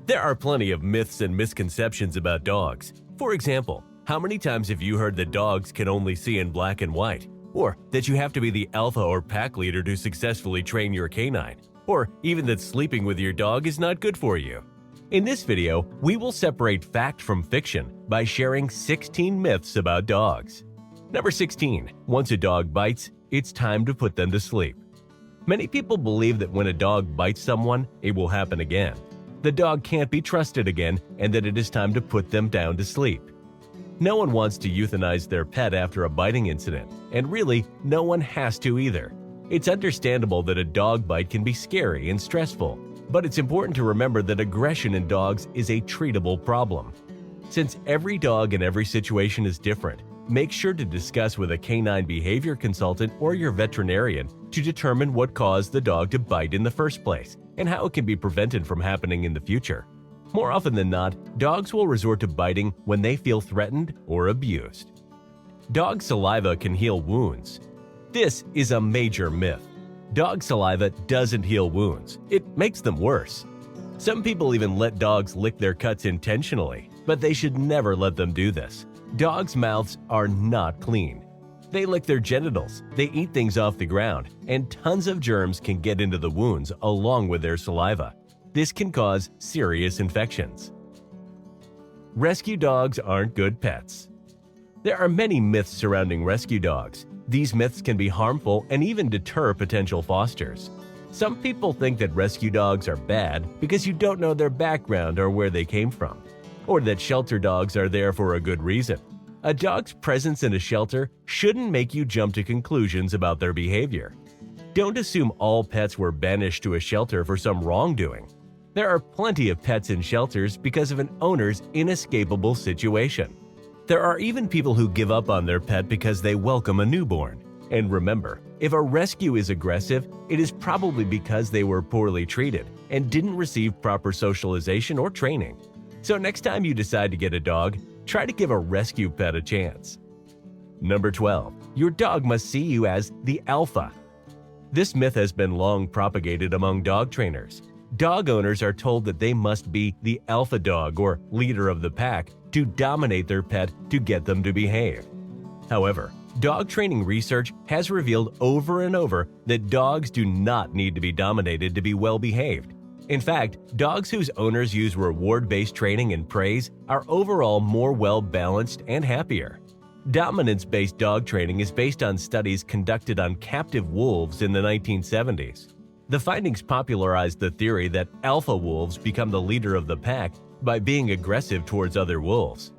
There are plenty of myths and misconceptions about dogs. For example, how many times have you heard that dogs can only see in black and white? Or that you have to be the alpha or pack leader to successfully train your canine? Or even that sleeping with your dog is not good for you? In this video, we will separate fact from fiction by sharing 16 myths about dogs. Number 16. Once a dog bites, it's time to put them to sleep. Many people believe that when a dog bites someone, it will happen again. The dog can't be trusted again and that it is time to put them down to sleep. No one wants to euthanize their pet after a biting incident, and really, no one has to either. It's understandable that a dog bite can be scary and stressful, but it's important to remember that aggression in dogs is a treatable problem. Since every dog in every situation is different, make sure to discuss with a canine behavior consultant or your veterinarian to determine what caused the dog to bite in the first place and how it can be prevented from happening in the future. More often than not, dogs will resort to biting when they feel threatened or abused. Dog saliva can heal wounds. This is a major myth. Dog saliva doesn't heal wounds, it makes them worse. Some people even let dogs lick their cuts intentionally, but they should never let them do this. Dogs' mouths are not clean. They lick their genitals, they eat things off the ground, and tons of germs can get into the wounds along with their saliva. This can cause serious infections. Rescue dogs aren't good pets. There are many myths surrounding rescue dogs. These myths can be harmful and even deter potential fosters. Some people think that rescue dogs are bad because you don't know their background or where they came from, or that shelter dogs are there for a good reason. A dog's presence in a shelter shouldn't make you jump to conclusions about their behavior. Don't assume all pets were banished to a shelter for some wrongdoing. There are plenty of pets in shelters because of an owner's inescapable situation. There are even people who give up on their pet because they welcome a newborn. And remember, if a rescue is aggressive, it is probably because they were poorly treated and didn't receive proper socialization or training. So next time you decide to get a dog, try to give a rescue pet a chance. Number 12. Your dog must see you as the alpha. This myth has been long propagated among dog trainers. Dog owners are told that they must be the alpha dog or leader of the pack to dominate their pet to get them to behave. However, dog training research has revealed over and over that dogs do not need to be dominated to be well behaved. In fact, dogs whose owners use reward-based training and praise are overall more well-balanced and happier. Dominance-based dog training is based on studies conducted on captive wolves in the 1970s. The findings popularized the theory that alpha wolves become the leader of the pack by being aggressive towards other wolves.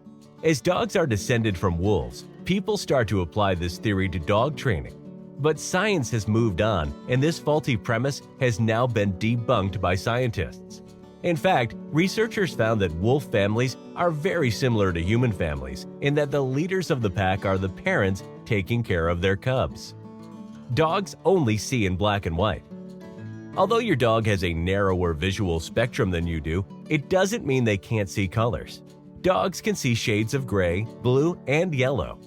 As dogs are descended from wolves, people start to apply this theory to dog training. But science has moved on, and this faulty premise has now been debunked by scientists. In fact, researchers found that wolf families are very similar to human families in that the leaders of the pack are the parents taking care of their cubs. Dogs only see in black and white. Although your dog has a narrower visual spectrum than you do, it doesn't mean they can't see colors. Dogs can see shades of gray, blue, and yellow.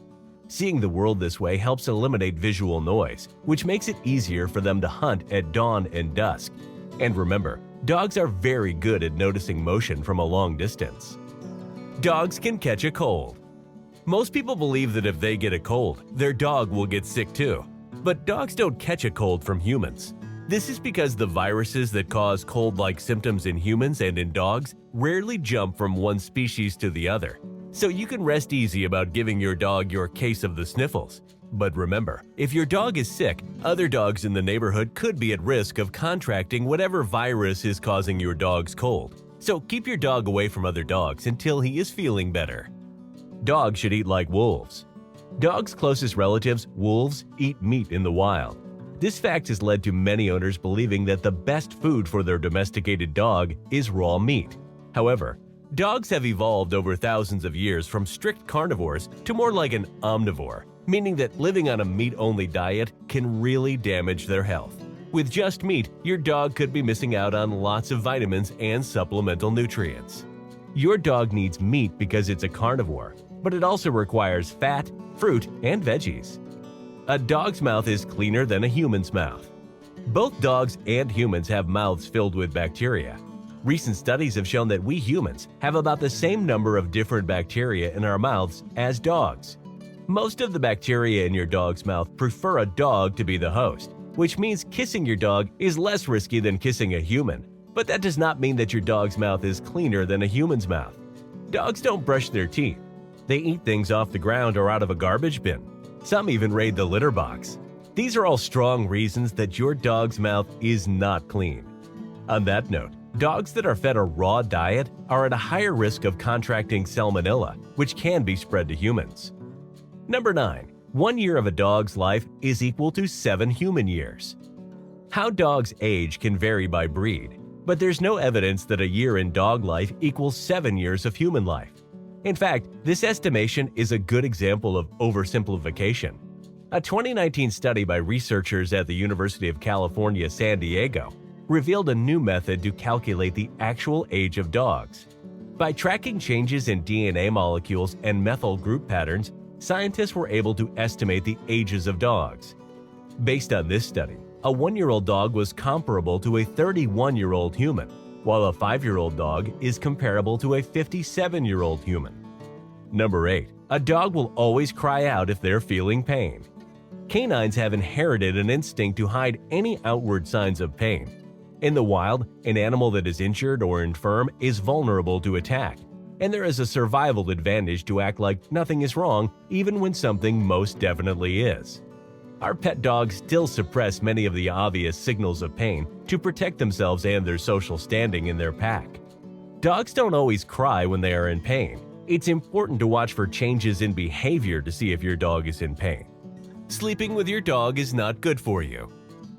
Seeing the world this way helps eliminate visual noise, which makes it easier for them to hunt at dawn and dusk. And remember, dogs are very good at noticing motion from a long distance. Dogs can catch a cold. Most people believe that if they get a cold, their dog will get sick too. But dogs don't catch a cold from humans. This is because the viruses that cause cold-like symptoms in humans and in dogs rarely jump from one species to the other. So you can rest easy about giving your dog your case of the sniffles. But remember, if your dog is sick, other dogs in the neighborhood could be at risk of contracting whatever virus is causing your dog's cold. So keep your dog away from other dogs until he is feeling better. Dogs should eat like wolves. Dogs' closest relatives, wolves, eat meat in the wild. This fact has led to many owners believing that the best food for their domesticated dog is raw meat. However, dogs have evolved over thousands of years from strict carnivores to more like an omnivore, meaning that living on a meat-only diet can really damage their health. With just meat, your dog could be missing out on lots of vitamins and supplemental nutrients. Your dog needs meat because it's a carnivore, but it also requires fat, fruit, and veggies. A dog's mouth is cleaner than a human's mouth. Both dogs and humans have mouths filled with bacteria. Recent studies have shown that we humans have about the same number of different bacteria in our mouths as dogs. Most of the bacteria in your dog's mouth prefer a dog to be the host, which means kissing your dog is less risky than kissing a human. But that does not mean that your dog's mouth is cleaner than a human's mouth. Dogs don't brush their teeth. They eat things off the ground or out of a garbage bin. Some even raid the litter box. These are all strong reasons that your dog's mouth is not clean. On that note, dogs that are fed a raw diet are at a higher risk of contracting salmonella, which can be spread to humans. Number 9. 1 year of a dog's life is equal to 7 human years. How dogs age can vary by breed, but there's no evidence that a year in dog life equals 7 years of human life. In fact, this estimation is a good example of oversimplification. A 2019 study by researchers at the University of California, San Diego, revealed a new method to calculate the actual age of dogs. By tracking changes in DNA molecules and methyl group patterns, scientists were able to estimate the ages of dogs. Based on this study, a 1-year-old dog was comparable to a 31-year-old human, while a 5-year-old dog is comparable to a 57-year-old human. Number 8. A dog will always cry out if they're feeling pain. Canines have inherited an instinct to hide any outward signs of pain. In the wild, an animal that is injured or infirm is vulnerable to attack, and there is a survival advantage to act like nothing is wrong even when something most definitely is. Our pet dogs still suppress many of the obvious signals of pain to protect themselves and their social standing in their pack. Dogs don't always cry when they are in pain. It's important to watch for changes in behavior to see if your dog is in pain. Sleeping with your dog is not good for you.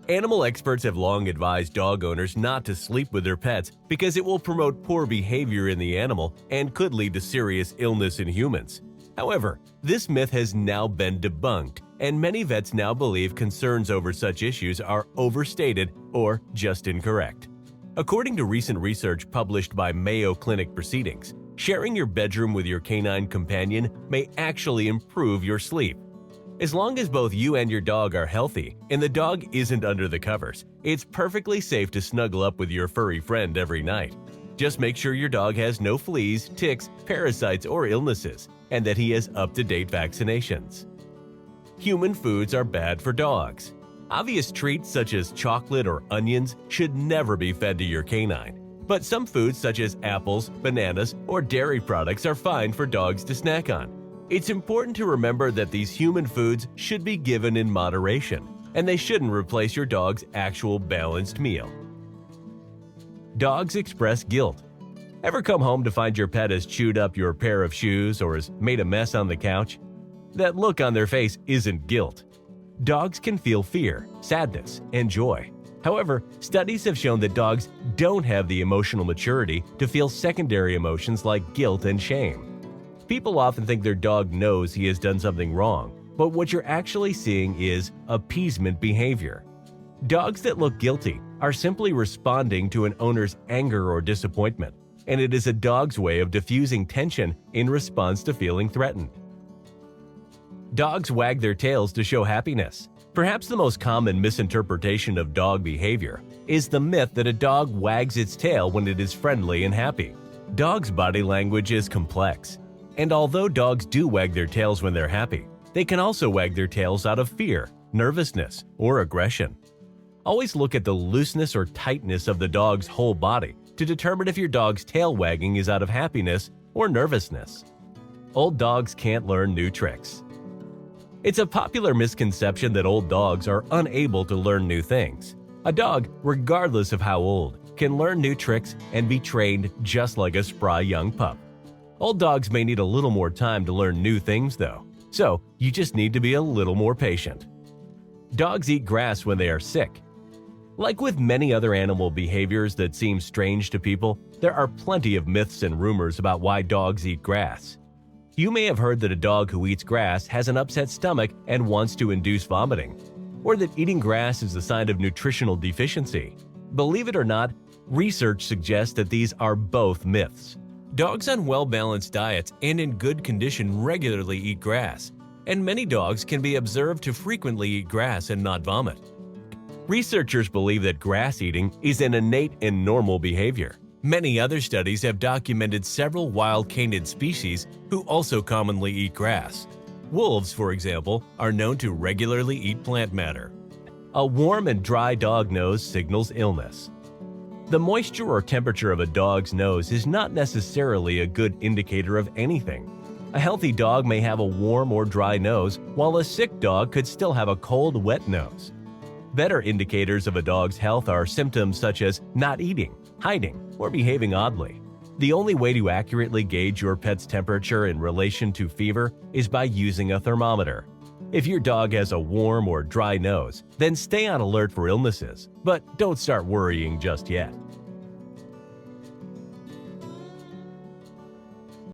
Animal experts have long advised dog owners not to sleep with their pets because it will promote poor behavior in the animal and could lead to serious illness in humans. However, this myth has now been debunked, and many vets now believe concerns over such issues are overstated or just incorrect. According to recent research published by Mayo Clinic Proceedings, sharing your bedroom with your canine companion may actually improve your sleep. As long as both you and your dog are healthy and the dog isn't under the covers, it's perfectly safe to snuggle up with your furry friend every night. Just make sure your dog has no fleas, ticks, parasites, or illnesses, and that he has up-to-date vaccinations. Human foods are bad for dogs. Obvious treats such as chocolate or onions should never be fed to your canine. But some foods such as apples, bananas, or dairy products are fine for dogs to snack on. It's important to remember that these human foods should be given in moderation, and they shouldn't replace your dog's actual balanced meal. Dogs express guilt. Ever come home to find your pet has chewed up your pair of shoes or has made a mess on the couch? That look on their face isn't guilt. Dogs can feel fear, sadness, and joy. However, studies have shown that dogs don't have the emotional maturity to feel secondary emotions like guilt and shame. People often think their dog knows he has done something wrong, but what you're actually seeing is appeasement behavior. Dogs that look guilty are simply responding to an owner's anger or disappointment, and it is a dog's way of diffusing tension in response to feeling threatened. Dogs wag their tails to show happiness. Perhaps the most common misinterpretation of dog behavior is the myth that a dog wags its tail when it is friendly and happy. Dogs' body language is complex. And although dogs do wag their tails when they're happy, they can also wag their tails out of fear, nervousness, or aggression. Always look at the looseness or tightness of the dog's whole body to determine if your dog's tail wagging is out of happiness or nervousness. Old dogs can't learn new tricks. It's a popular misconception that old dogs are unable to learn new things. A dog, regardless of how old, can learn new tricks and be trained just like a spry young pup. Old dogs may need a little more time to learn new things though, so you just need to be a little more patient. Dogs eat grass when they are sick. Like with many other animal behaviors that seem strange to people, there are plenty of myths and rumors about why dogs eat grass. You may have heard that a dog who eats grass has an upset stomach and wants to induce vomiting, or that eating grass is a sign of nutritional deficiency. Believe it or not, research suggests that these are both myths. Dogs on well-balanced diets and in good condition regularly eat grass, and many dogs can be observed to frequently eat grass and not vomit. Researchers believe that grass eating is an innate and normal behavior. Many other studies have documented several wild canid species who also commonly eat grass. Wolves, for example, are known to regularly eat plant matter. A warm and dry dog nose signals illness. The moisture or temperature of a dog's nose is not necessarily a good indicator of anything. A healthy dog may have a warm or dry nose, while a sick dog could still have a cold, wet nose. Better indicators of a dog's health are symptoms such as not eating, hiding, or behaving oddly. The only way to accurately gauge your pet's temperature in relation to fever is by using a thermometer. If your dog has a warm or dry nose, then stay on alert for illnesses, but don't start worrying just yet.